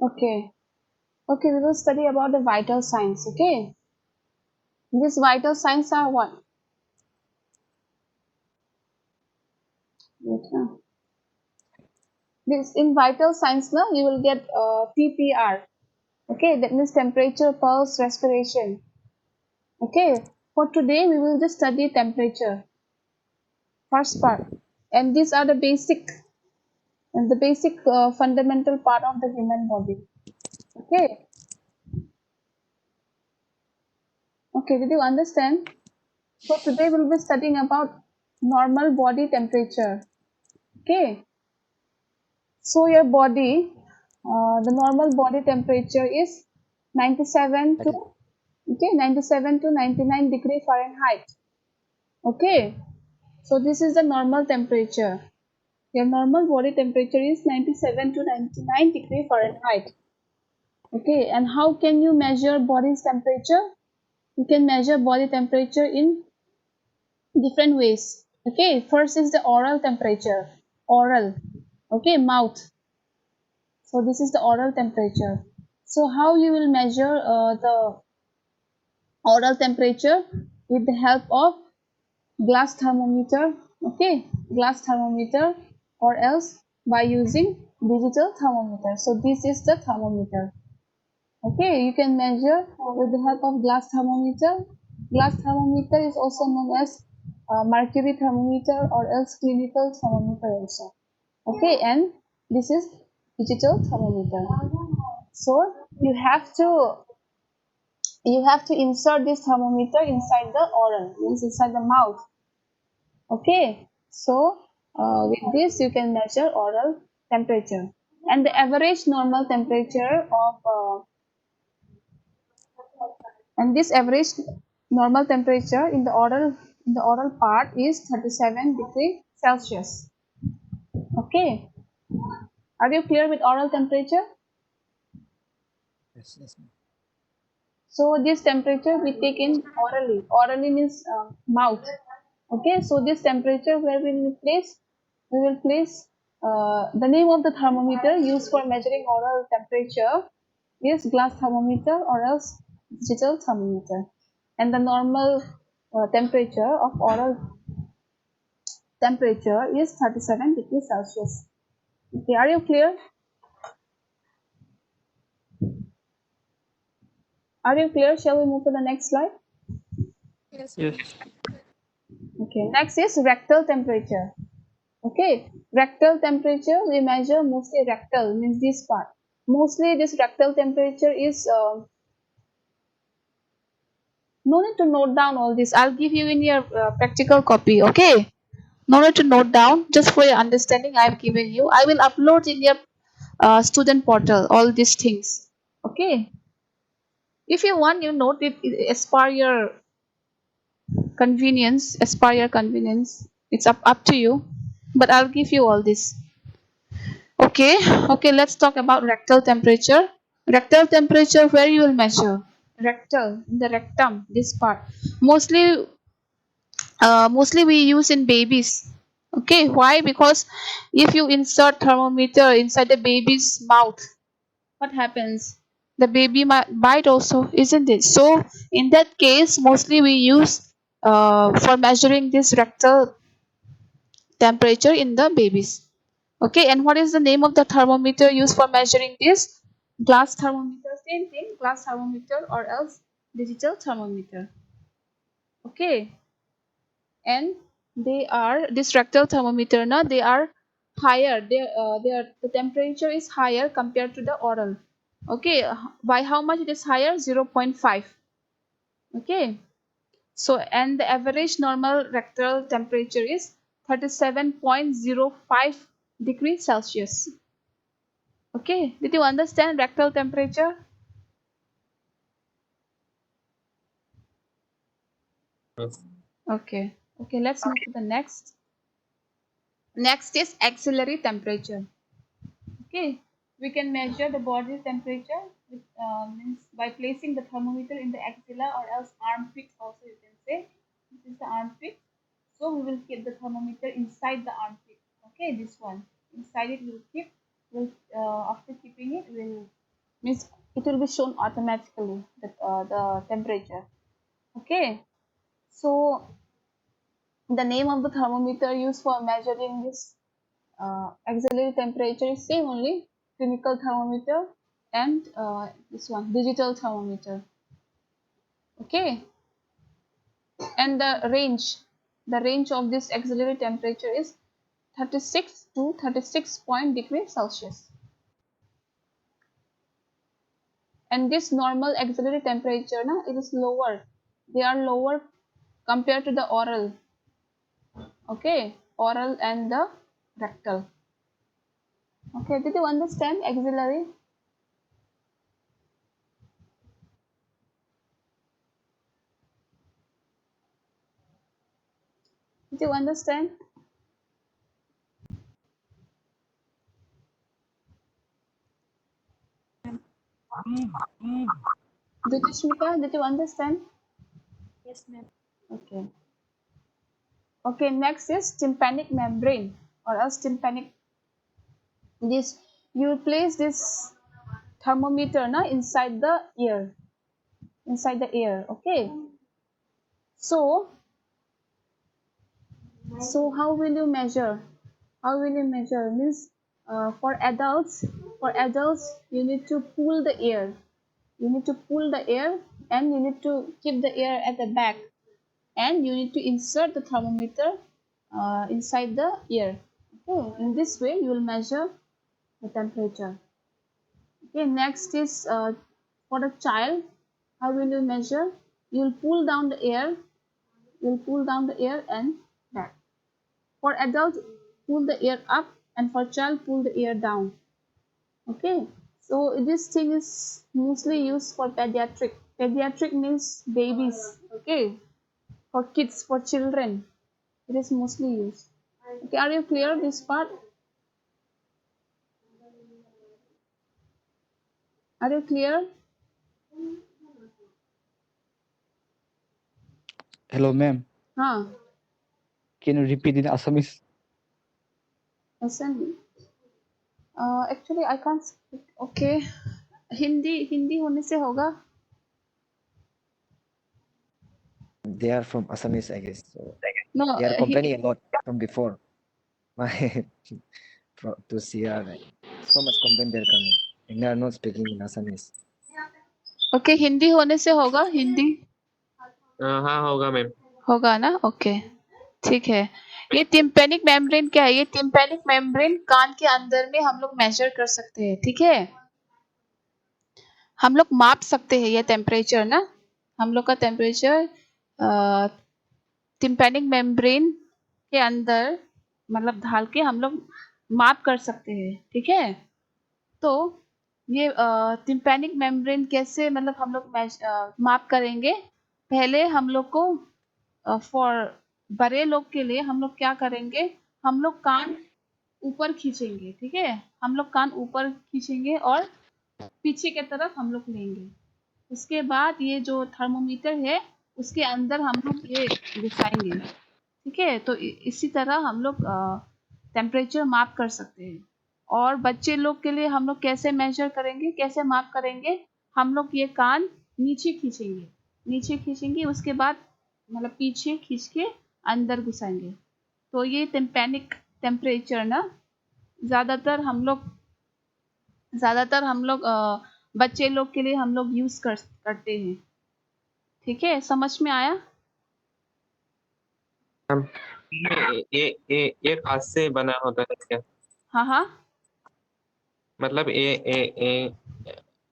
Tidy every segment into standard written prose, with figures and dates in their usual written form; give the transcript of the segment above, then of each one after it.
Okay. Okay, we will study about the vital signs. Okay. These vital signs are what? Okay. This in vital signs, now you will get TPR. Okay, that means temperature, pulse, respiration. Okay. For today, we will just study temperature. First part, and these are the basic fundamental part of the human body. Okay. Okay. Did you understand? So today we'll be studying about normal body temperature. Okay. So your body, the normal body temperature is 97 to That is 97 to 99 degree Fahrenheit. Okay. So this is the normal temperature. Your normal body temperature is 97 to 99 degree Fahrenheit. Okay. And how can you measure body's temperature? You can measure body temperature in different ways. Okay. First is the oral temperature. Oral. Okay. Mouth. So this is the oral temperature. So how you will measure the oral temperature? With the help of glass thermometer. Okay, glass thermometer, or else by using digital thermometer. So this is the thermometer. Okay, you can measure with the help of glass thermometer. Glass thermometer is also known as mercury thermometer, or else clinical thermometer also. Okay, and this is digital thermometer. So you have to insert this thermometer inside the oral, means inside the mouth. Okay, so with this you can measure oral temperature, and the average normal temperature of and this average normal temperature in the oral part is 37 degree Celsius. Okay, are you clear with oral temperature? yes, yes, ma'am. So this temperature we take in orally. Orally means mouth. Okay, so this temperature where we will place the name of the thermometer used for measuring oral temperature is glass thermometer, or else digital thermometer. And the normal temperature of oral temperature is 37 degrees Celsius. Okay, are you clear? Are you clear? Shall we move to the next slide? Yes. Okay, next is rectal temperature. Okay, rectal temperature we measure mostly rectal means this part. Mostly this rectal temperature is no need to note down all this. I'll give you in your practical copy. Okay, no need to note down. Just for your understanding, I've given you. I will upload in your student portal all these things. Okay, if you want, you note it as per your convenience. As per your convenience, it's up to you. But I'll give you all this. Okay, okay, let's talk about rectal temperature. Rectal temperature, where you will measure? Rectal, in the rectum, this part. Mostly we use in babies. Okay, why? Because if you insert thermometer inside the baby's mouth, what happens? The baby might bite also, isn't it? So in that case, mostly we use for measuring this rectal temperature in the babies. Okay, and what is the name of the thermometer used for measuring this? Glass thermometer, same thing, glass thermometer, or else digital thermometer. Okay, and they are this rectal thermometer. Now they are higher. The temperature is higher compared to the oral. Okay, by how much it is higher? 0.5. Okay, so and the average normal rectal temperature is 37.05 degrees Celsius. Okay, did you understand rectal temperature? Yes. Okay, okay, let's move to the next. Next is axillary temperature. Okay, we can measure the body temperature means by placing the thermometer in the axilla, or else armpit also you can say. This is the armpit. So we will keep the thermometer inside the armpit. Okay, this one. Inside it we'll keep. After keeping it, we'll means it will be shown automatically the temperature. Okay, so the name of the thermometer used for measuring this auxiliary temperature is same only, clinical thermometer, and this one digital thermometer. Okay, and the range of this auxiliary temperature is 36 to 36 point degrees Celsius. And this normal auxiliary temperature na, it is lower. They are lower compared to the oral. Okay, oral and the rectal. Okay, did you understand auxiliary? Did you understand? Dutishmita, did you understand? Yes, ma'am. Okay. Okay, next is tympanic membrane or else tympanic. This you place this thermometer na inside the ear. Inside the ear. Okay. So how will you measure? How will you measure? Means for adults, you need to pull the air. You need to pull the air and you need to keep the air at the back, and you need to insert the thermometer inside the ear. Okay, in this way you will measure the temperature. Okay, next is for a child. How will you measure? You will pull down the air. You will pull down the air and back. For adult, pull the air up, and for child, pull the air down. Okay, so this thing is mostly used for pediatric. Pediatric means babies. Okay, for kids, for children, it is mostly used. Okay, are you clear this part? Are you clear? Hello, ma'am. Huh? Can you repeat in Assamese? Listen. Actually, I can't speak. Okay, Hindi होने से होगा. They are from Assamese, I guess. So No, they are complaining a lot from before. My to see so much complaint they're coming. And they are not speaking in Assamese. okay, Hindi होने से होगा हिंदी. हाँ होगा ma'am. होगा ना. Okay, ठीक है. ये टिम्पेनिक मेम्ब्रेन क्या है? ये टिम्पेनिक मेम्ब्रेन कान के अंदर में हम लोग मेजर कर सकते हैं. ठीक है, हम लोग माप सकते हैं ये टेम्परेचर ना. हम लोग का टेम्परेचर टिम्पेनिक मेम्ब्रेन के अंदर मतलब ढाल के हम लोग माप कर सकते हैं. ठीक है, तो ये टिम्पेनिक मेम्ब्रेन कैसे मतलब हम लोग माप करेंगे? पहले हम लोग को फॉर बड़े लोग के लिए हम लोग क्या करेंगे? हम लोग कान ऊपर खींचेंगे. ठीक है, हम लोग कान ऊपर खींचेंगे और पीछे की तरफ हम लोग लेंगे. उसके बाद ये जो थर्मोमीटर है उसके अंदर हम लोग ये घुसाएंगे. ठीक है, तो इसी तरह हम लोग टेम्परेचर माप कर सकते हैं. और बच्चे लोग के लिए हम लोग कैसे मेजर करेंगे, कैसे माप करेंगे? हम लोग ये कान नीचे खींचेंगे, उसके बाद मतलब पीछे खींच के अंदर घुसाएंगे. तो ये टिम्पेनिक टेम्परेचर ना ज़्यादातर हम लोग बच्चे लोग के लिए हम लोग यूज़ करते हैं. ठीक है, समझ में आया? ये कांच से बना होता है क्या? हाँ हाँ, मतलब ये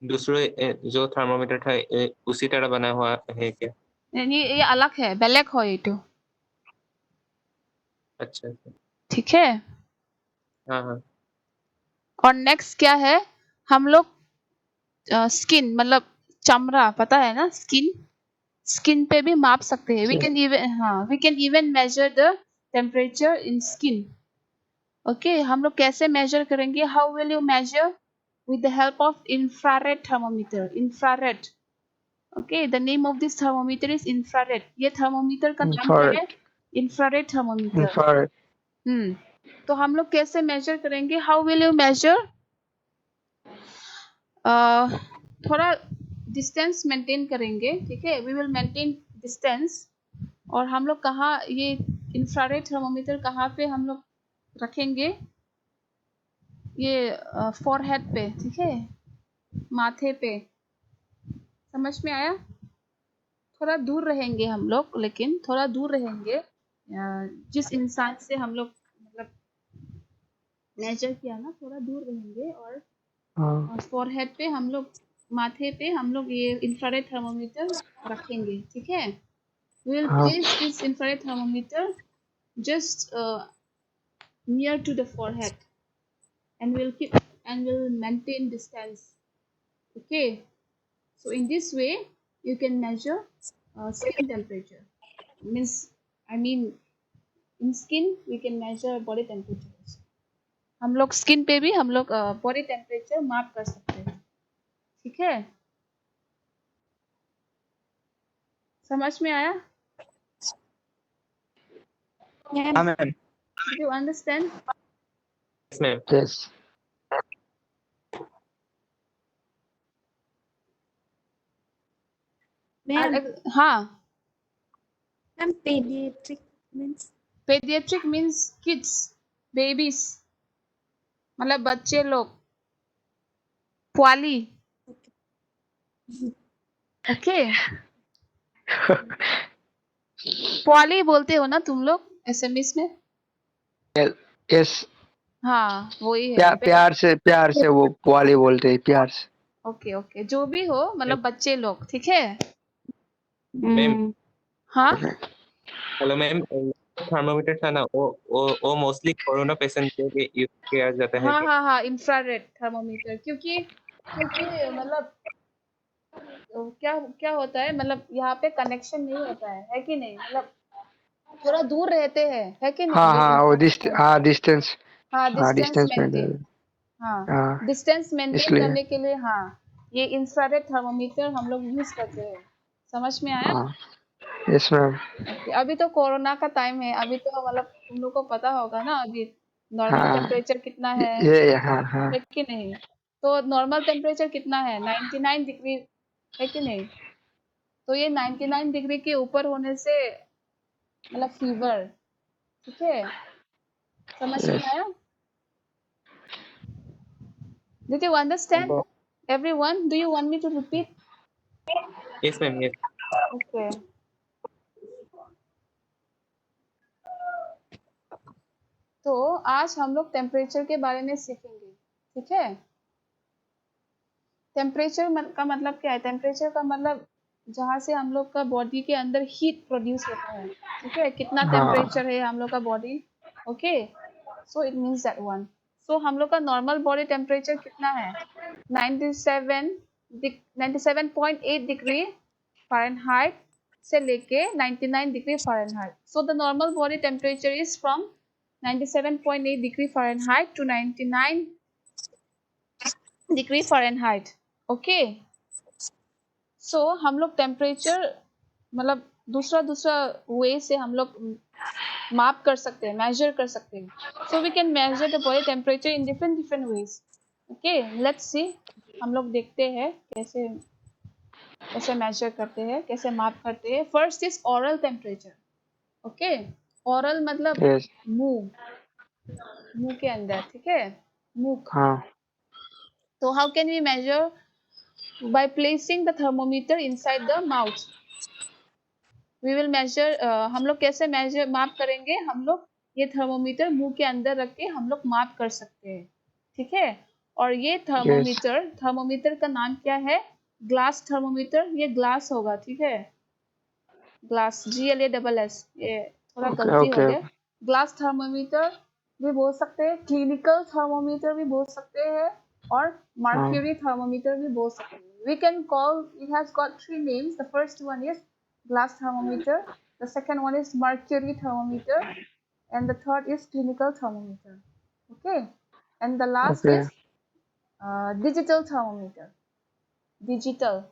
दूसरे जो थर्मोमीटर था उसी तरह बना हुआ है क्या? ये अलग है, बेलेग हो ये तो. अच्छा. ठीक है, हाँ हाँ. और नेक्स्ट क्या है? हम लोग स्किन मतलब चमड़ा, पता है ना, स्किन पे भी माप सकते हैं. We can even measure the temperature in skin. Okay, हम लोग कैसे मेजर करेंगे? How will you measure? With the help of infrared thermometer. Infrared. Okay, the name of this thermometer is infrared. ये थर्मोमीटर का नाम क्या है? Infrared thermometer. तो हम लोग कैसे मेजर करेंगे? How will you measure? थोड़ा डिस्टेंस मेंटेन करेंगे, ठीक है, वी विल मेंटेन डिस्टेंस। और हम लोग कहाँ ये इंफ्रारेड थर्मोमीटर कहाँ पे हम लोग रखेंगे, ये फोरहेड पे, ठीक है, माथे पे। समझ में आया? थोड़ा दूर रहेंगे हम लोग, लेकिन थोड़ा दूर रहेंगे जिस इंसान से हम लोग मतलब मेजर किया ना, थोड़ा दूर रहेंगे। और फोरहेड पे हम लोग, माथे पे हम लोग ये इंफ्रारेड थर्मोमीटर रखेंगे, ठीक है। We will place this infrared thermometer just near to the forehead, and we'll maintain distance. Okay, so in this way you can measure skin temperature. Means, I mean, in skin we can measure body temperature also. हम लोग skin पे भी हम लोग body temperature माप कर सकते हैं, ठीक है। समझ में आया? Yeah. Amen. Did you understand? Yes, ma'am. Yes. Ma'am, हाँ, ma'am, pediatric means paediatric means kids, babies, मतलब बच्चे लोग, क्वाली। ओके, क्वाली बोलते हो ना तुम लोग एसएमएस में? Yes. हाँ, वही है। प्यार से वो वाले बोलते हैं, प्यार से। ओके ओके, जो भी हो, मतलब बच्चे लोग, ठीक है। मैम, हाँ हेलो मैम, थर्मोमीटर था ना, वो मोस्टली कोरोना पेशेंट के लिए यूज किया जाता है हाँ क्या? हाँ हाँ, इंफ्रारेड थर्मोमीटर, क्योंकि मतलब क्या क्या होता है, मतलब यहाँ पे कनेक्शन नहीं होता है कि नहीं, मतलब थोड़ा दूर रहते हैं, है कि नहीं, हाँ ये हाँ वो इंफ्रारेड। डिस्टेंस। हाँ, हाँ डिस्टेंस डिस्टेंस में मेंटेन, हाँ, हाँ डिस्टेंस मेंटेन इसलिए करने के लिए, हाँ, ये इंफ्रारेड थर्मोमीटर हम लोग यूज करते हैं। समझ में आया? हाँ। Yes ma'am. ओके, अभी तो कोरोना का टाइम है, अभी तो मतलब तुम लोग को पता होगा ना, अभी नॉर्मल हाँ टेम्परेचर कितना हाँ हाँ है कि नहीं? तो नॉर्मल टेम्परेचर कितना है? 99 डिग्री, है कि नहीं? तो ये 99 डिग्री के ऊपर होने से मतलब फीवर, ठीक है। समझ में यस। आया? Did you understand? Everyone, do you want me to repeat? Yes ma'am, yes. Okay. तो आज हम लोग टेम्परेचर के बारे में सीखेंगे, ठीक है। टेम्परेचर का मतलब क्या है? टेम्परेचर का मतलब जहाँ से हम लोग का बॉडी के अंदर हीट प्रोड्यूस होता है, ठीक है, कितना हाँ टेम्परेचर है हम लोग का body. Okay, so it means that one. So हम लोग का नॉर्मल बॉडी टेम्परेचर कितना है? 97.8 डिग्री फ़ारेनहाइट से लेके 99 degree Fahrenheit. So the normal body temperature is from 97.8 degree Fahrenheit to 99 degree Fahrenheit. Okay, so हम लोग टेम्परेचर मतलब दूसरा दूसरा वे से हम लोग माप कर सकते हैं, मेजर कर सकते हैं। So we can measure the body temperature in different different ways. Okay, let's see, हम लोग देखते हैं कैसे कैसे मेजर करते हैं, कैसे माप करते हैं। First is oral temperature. Okay, oral मतलब यस मुंह, मुंह के अंदर, ठीक है, मुख। हाँ तो how can we measure? by placing the thermometer inside the mouth, we will measure। हम लोग कैसे मेजर माप करेंगे? हम लोग ये थर्मोमीटर मुंह के अंदर रख के हम लोग माप कर सकते हैं, ठीक है। और ये यस थर्मोमीटर का नाम क्या है? Glass thermometer. ये ग्लास होगा, ठीक है, ग्लास, GLASS, ये थोड़ा ओके गलती हो ओके गया। ग्लास थर्मोमीटर भी बोल सकते हैं, क्लिनिकल थर्मोमीटर भी बोल सकते हैं, और हाँ मर्क्यूरी थर्मोमीटर भी बोल सकते हैं। We can call, it has got three names. The first one is glass thermometer, the second one is mercury thermometer, and the third is clinical thermometer. Okay, and the last okay is digital thermometer. Digital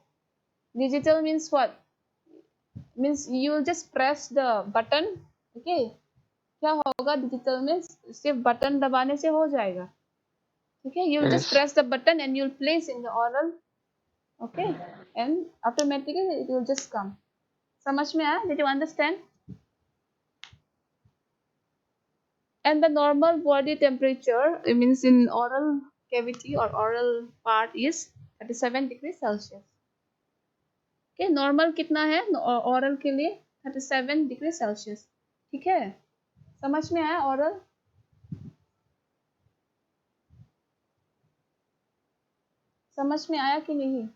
means what? Means you will just press the button। Okay, क्या होगा digital में? सिर्फ button दबाने से हो जाएगा, Okay, you'll just Yes. press the button and you'll place in the oral. Okay, and automatically it will just come. समझ में आया? Did you understand? And the normal body temperature, it means in oral cavity or oral part, is 37 degrees Celsius. Okay, normal कितना है oral के लिए? 37 degrees Celsius. ठीक है? समझ में आया oral? समझ में आया कि नहीं?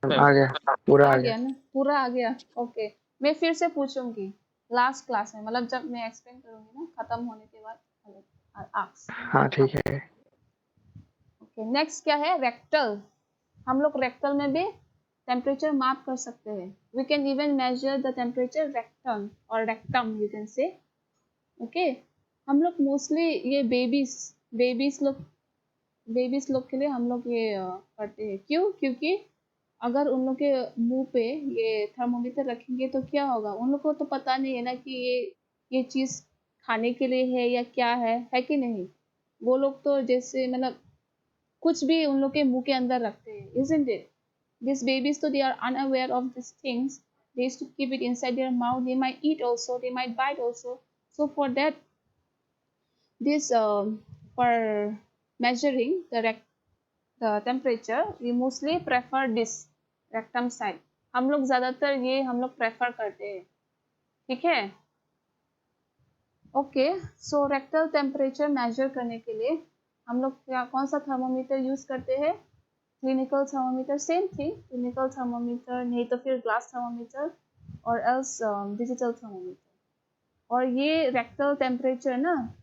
आ गया, पूरा आ आ गया गया। ना? पूरा आ गया? ओके, मैं फिर से पूछूंगी लास्ट क्लास में, मतलब जब मैं एक्सप्लेन करूंगी ना खत्म होने के बाद आस्क। हाँ ठीक है। ओके, नेक्स्ट क्या है? रेक्टल। हम लोग रेक्टल में भी टेम्परेचर माप कर सकते हैं। We can even measure the temperature rectum और rectum you can say. Okay, हम लोग मोस्टली ये बेबीज लोग के लिए हम लोग ये करते हैं। क्यों? क्योंकि अगर उन लोग के मुंह पे ये थर्मोमीटर रखेंगे तो क्या होगा? उन लोग को तो पता नहीं है ना कि ये चीज़ खाने के लिए है या क्या है कि नहीं? वो लोग तो जैसे मतलब कुछ भी उन लोग के मुंह के अंदर रखते हैं, isn't it? These babies, so they are unaware of these things. They used to keep it inside their mouth. They might eat also. They might bite also. So for that, this for measuring the temperature, we mostly prefer this rectum side. हम लोग ज़्यादातर ये हम लोग prefer करते हैं, ठीक है? ओके, सो रेक्टल टेम्परेचर मेजर करने के लिए हम लोग कौन सा थर्मोमीटर यूज़ करते हैं? Clinical thermometer, same thing, clinical thermometer नहीं तो फिर ग्लास थर्मोमीटर और एल्स डिजिटल थर्मोमीटर। और ये रेक्टल टेम्परेचर ना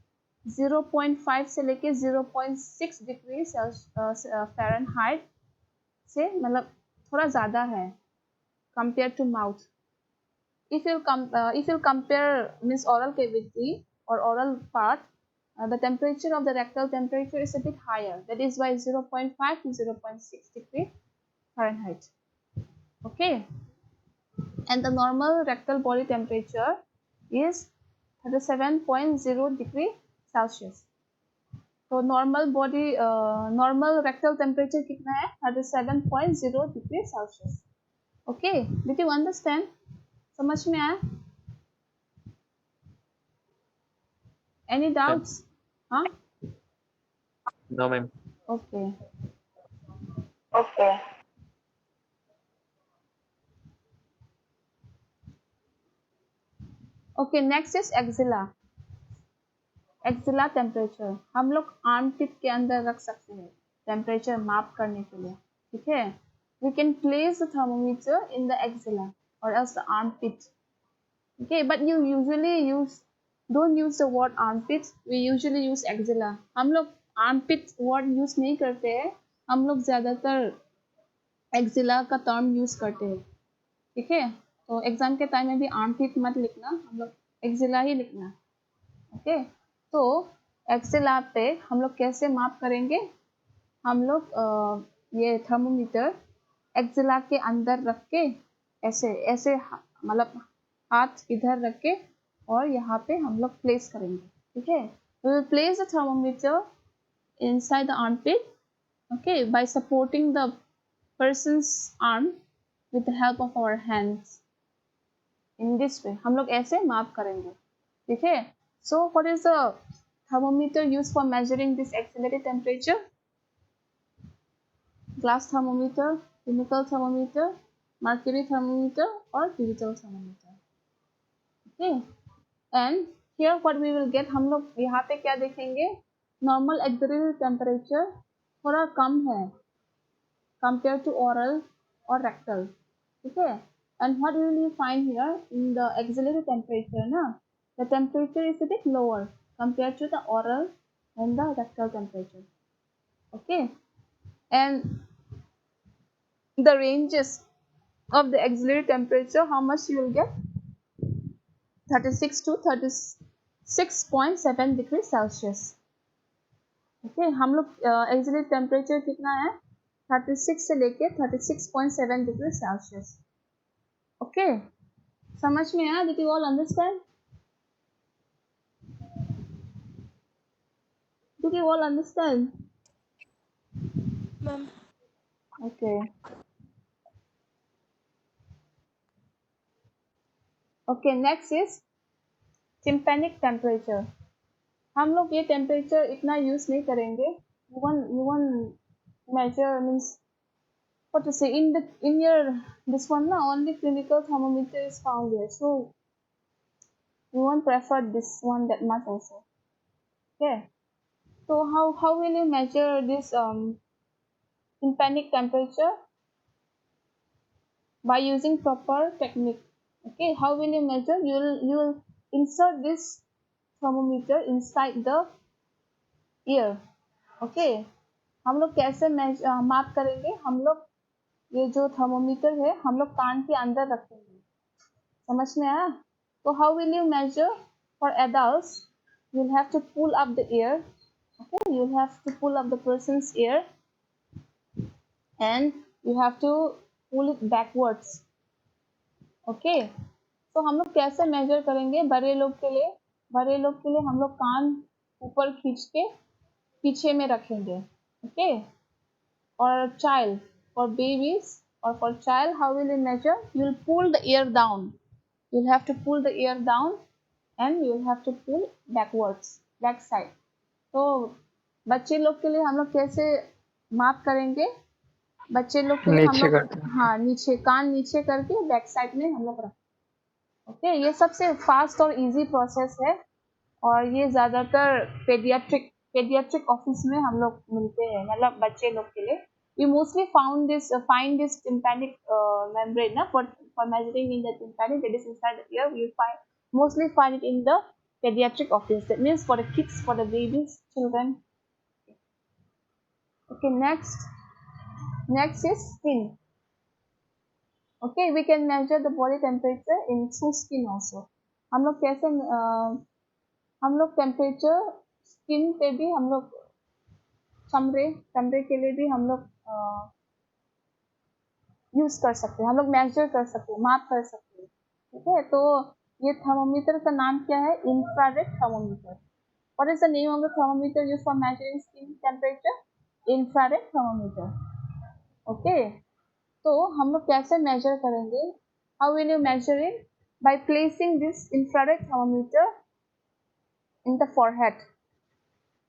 0.5 से लेके 0.6 डिग्री फ़ारेनहाइट से मतलब थोड़ा ज़्यादा है compare to mouth. If you compare means oral cavity or oral part, the temperature of the rectal temperature is a bit higher. That is why 0.5 to 0.6 degree Fahrenheit. Okay, and the normal rectal body temperature is 37.0 degree Celsius. So normal rectal temperature कितना है? 37.0 degree Celsius. Okay, did you understand? समझ में आया? Any doubts? Huh? No, ma'am. Okay. Okay, next is axilla. Axilla temperature. हम लोग armpit के अंदर रख सकते हैं temperature माप करने के लिए, ठीक है? We can place the thermometer in the axilla or else the armpit. Okay, but you usually don't use the word armpit. We usually use axilla. हम लोग armpit word use नहीं करते हैं. हम लोग ज़्यादातर axilla का term use करते हैं, ठीक है? तो एग्जाम के टाइम में भी आर्मपिट मत लिखना, हम लोग एक्सिला ही लिखना। ओके, तो एक्सिला पे हम लोग कैसे माप करेंगे? हम लोग ये थर्मोमीटर एक्सिला के अंदर रख के ऐसे ऐसे मतलब हाथ इधर रख के और यहाँ पे हम लोग प्लेस करेंगे, ठीक है? We will place the thermometer inside the armpit, okay, by supporting the person's arm with the help of our hands. In this way हम लोग ऐसे माप करेंगे, ठीक है? So what is the thermometer used for measuring this axillary temperature? Glass thermometer, chemical thermometer, mercury thermometer or digital thermometer. Okay, and here what we will get, हम लोग यहाँ पे क्या देखेंगे? Normal axillary temperature थोड़ा कम है compared to oral or rectal, ठीक है? And what will you find here in the axillary temperature? Na, the temperature is a bit lower compared to the oral and the rectal temperature. Okay, and the ranges of the axillary temperature, how much you will get? 36 to 36.7 degree Celsius. Okay, हम लोग axillary temperature कितना है? 36 से लेके 36.7 degree Celsius. Okay, समझ में आया? Did you all understand? Did you all understand? Ma'am. Okay. Okay, next is tympanic temperature. हम लोग ये टेम्परेचर इतना यूज नहीं करेंगे. You won't measure, means what to say, in your this one na only clinical thermometer is found here, so you won't prefer this one that much also. Okay, so how will you measure this tympanic temperature? By using proper technique. Okay, how will you measure? You will insert this thermometer inside the ear. Okay, हम लोग कैसे माप करेंगे? हम लोग ये जो thermometer है हम लोग कान के अंदर रखेंगे. समझ में आया? तो how will you measure? For adults, you'll have to pull up the ear. Okay, you'll have to pull up the person's ear and you have to pull it backwards. Okay, तो हम लोग कैसे मेजर करेंगे? बड़े लोग के लिए हम लोग कान ऊपर खींच के पीछे में रखेंगे. ओके, और child, for babies or for child, how will you measure? You'll pull the ear down. You'll have to pull the ear down and you'll have to pull backwards, back side. तो बच्चे लोग के लिए हम लोग कैसे माप करेंगे? बच्चे लोग के लिए हम नीचे लोग करते हैं. हाँ नीचे, कान नीचे करके बैक साइड में हम लोग रखें. ओके, ये सबसे फास्ट और इजी प्रोसेस है और ये ज़्यादातर पेडियाट्रिक ऑफिस में हम लोग मिलते हैं, मतलब बच्चे लोग के लिए. We mostly find this tympanic membrane for measuring in the tympanic, that is inside the ear. We mostly find it in the pediatric office. That means for the kids, for the babies, children. Okay, next is skin. Okay, we can measure the body temperature in through skin also. हम लोग कैसे हम लोग temperature skin पे भी हम लोग चमड़े के लिए भी हम लोग यूज कर सकते हैं, हम लोग मेजर कर सकते हैं, माप कर सकते हैं. ठीक है, तो ये थर्मोमीटर का नाम क्या है? Infrared thermometer. What is the name of the thermometer used for measuring skin temperature? Infrared thermometer. Okay, तो हम लोग कैसे मेजर करेंगे? How will you measure it? By placing this infrared thermometer in the forehead.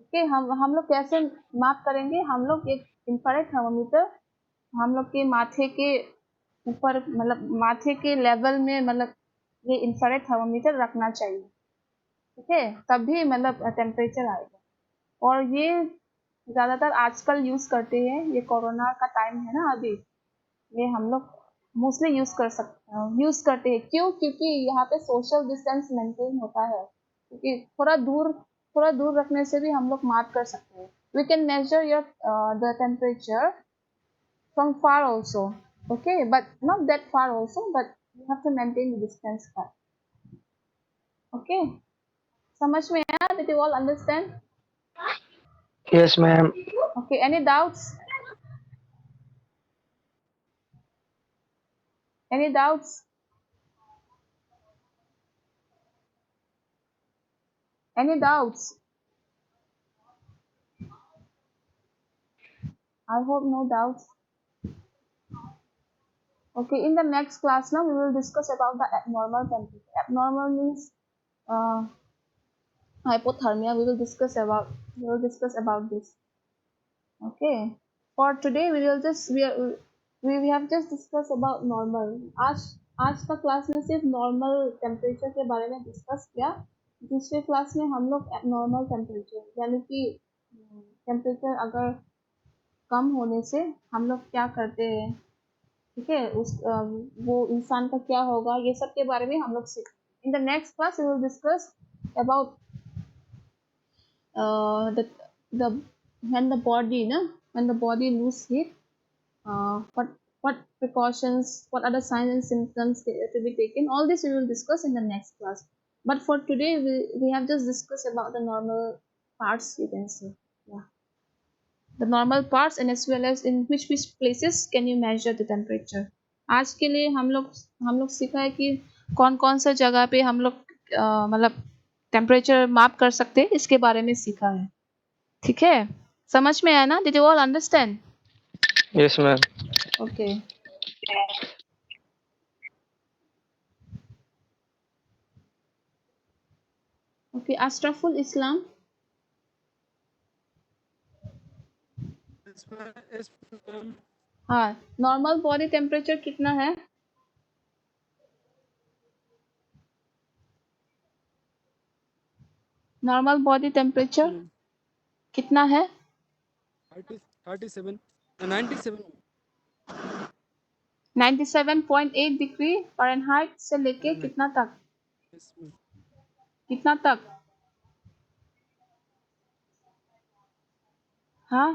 Okay, हम लोग कैसे माप करेंगे? हम लोग एक इंफ्रारेड थर्मोमीटर हम लोग के माथे के ऊपर, मतलब माथे के लेवल में, मतलब ये इंफ्रारेड थर्मोमीटर रखना चाहिए. ठीक है, तभी मतलब टेम्परेचर आएगा. और ये ज़्यादातर आजकल यूज़ करते हैं, ये कोरोना का टाइम है ना अभी, ये हम लोग मोस्टली यूज़ करते हैं. क्यों? क्योंकि यहाँ पे सोशल डिस्टेंस मेंटेन होता है, क्योंकि थोड़ा दूर रखने से भी हम लोग माप कर सकते हैं. We can measure your the temperature from far also. Okay, but not that far also, but you have to maintain the distance part. Okay, समझ में आया? Did you all understand? Yes, ma'am. Okay, any doubts? Any doubts? Any doubts? I hope no doubts. Okay, in the next class now we will discuss about the abnormal temperature. Abnormal means hypothermia. We will discuss about this. Okay, for today we have just discussed about normal. आज का class में सिर्फ normal temperature के बारे में discuss किया. दूसरे class में हम लोग एबनॉर्मल टेम्परेचर, यानी कि टेम्परेचर अगर कम होने से हम लोग क्या करते हैं, ठीक है, वो इंसान का क्या होगा, ये सब के बारे में हम लोग सीखें. In the next class we will discuss about when the body lose heat, what precautions, what are the signs and symptoms to be taken. All this we will discuss in the next class. But for today we have just discussed about the normal parts, you can say. Yeah, the normal parts, and as well as in which places can you measure the temperature. आज के लिए हम लोग सीखा है कि कौन कौन सा जगह पे हम लोग मतलब टेम्परेचर माप कर सकते हैं, इसके बारे में सीखा है. ठीक है, समझ में आया ना? Did you all understand? Yes, ma'am. Okay. Okay, Ashraful Islam. हाँ, नॉर्मल बॉडी टेम्परेचर कितना है? नॉर्मल बॉडी टेम्परेचर कितना है? 97.8 डिग्री फ़ारेनहाइट से लेके कितना तक? कितना तक? हाँ,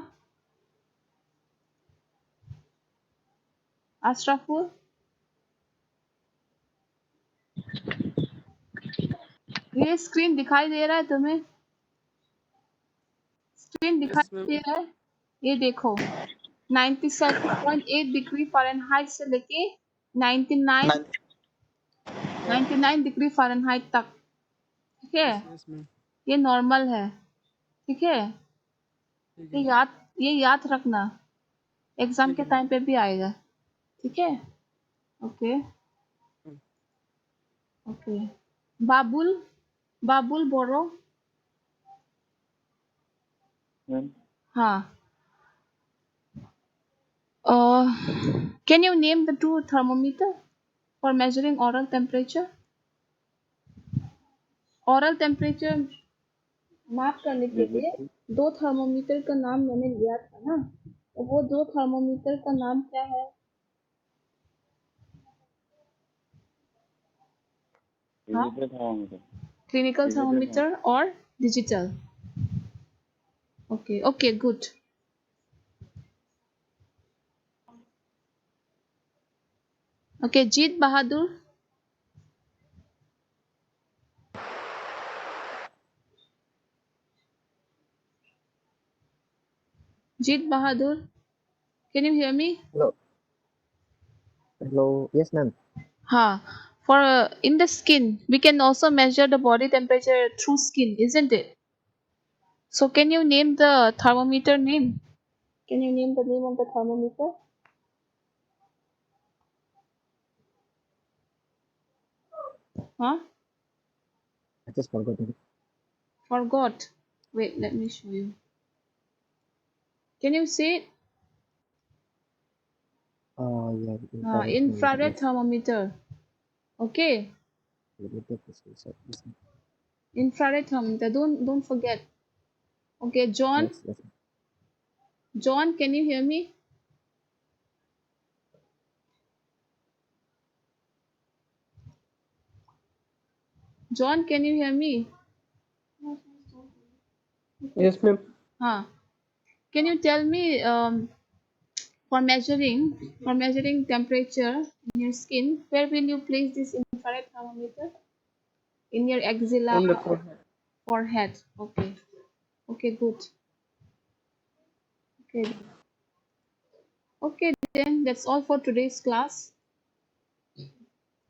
अशरफुल, ये स्क्रीन दिखाई दे रहा है तुम्हें? स्क्रीन दिखाई दे रहा है? ये देखो, 97.8 डिग्री फ़ारेनहाइट से लेके 99 डिग्री फ़ारेनहाइट तक, ठीक है? ये नॉर्मल है, ठीक है? ये याद रखना, एग्जाम के टाइम पे भी आएगा, ठीक है? Okay, okay. बाबुल बोरो। हाँ, can you name the two thermometer for measuring oral temperature? Oral temperature माप करने के लिए दो थर्मोमीटर का नाम मैंने लिया था ना, तो वो दो थर्मोमीटर का नाम क्या है? हाँ, क्लिनिकल थर्मोमीटर और digital. Okay, okay, good. Okay, Jeet Bahadur. Jeet Bahadur, can you hear me? Hello. Hello. Yes, ma'am. हाँ, for in the skin, we can also measure the body temperature through skin, isn't it? So can you name the thermometer name? Can you name the name of the thermometer? Huh? I just forgot it. Forgot. Wait, let me show you. Can you say it? Yeah. Infrared Infrared yes. thermometer. Okay. Let me take this inside. Yes, ma'am. Infrared thermometer. Don't forget. Okay, John. Yes, yes. John, can you hear me? John, can you hear me? Yes, ma'am. Huh. Can you tell me for measuring temperature in your skin, where will you place this infrared thermometer? In your axilla, On the forehead. forehead. Okay. Okay, good. Okay. Okay, then that's all for today's class.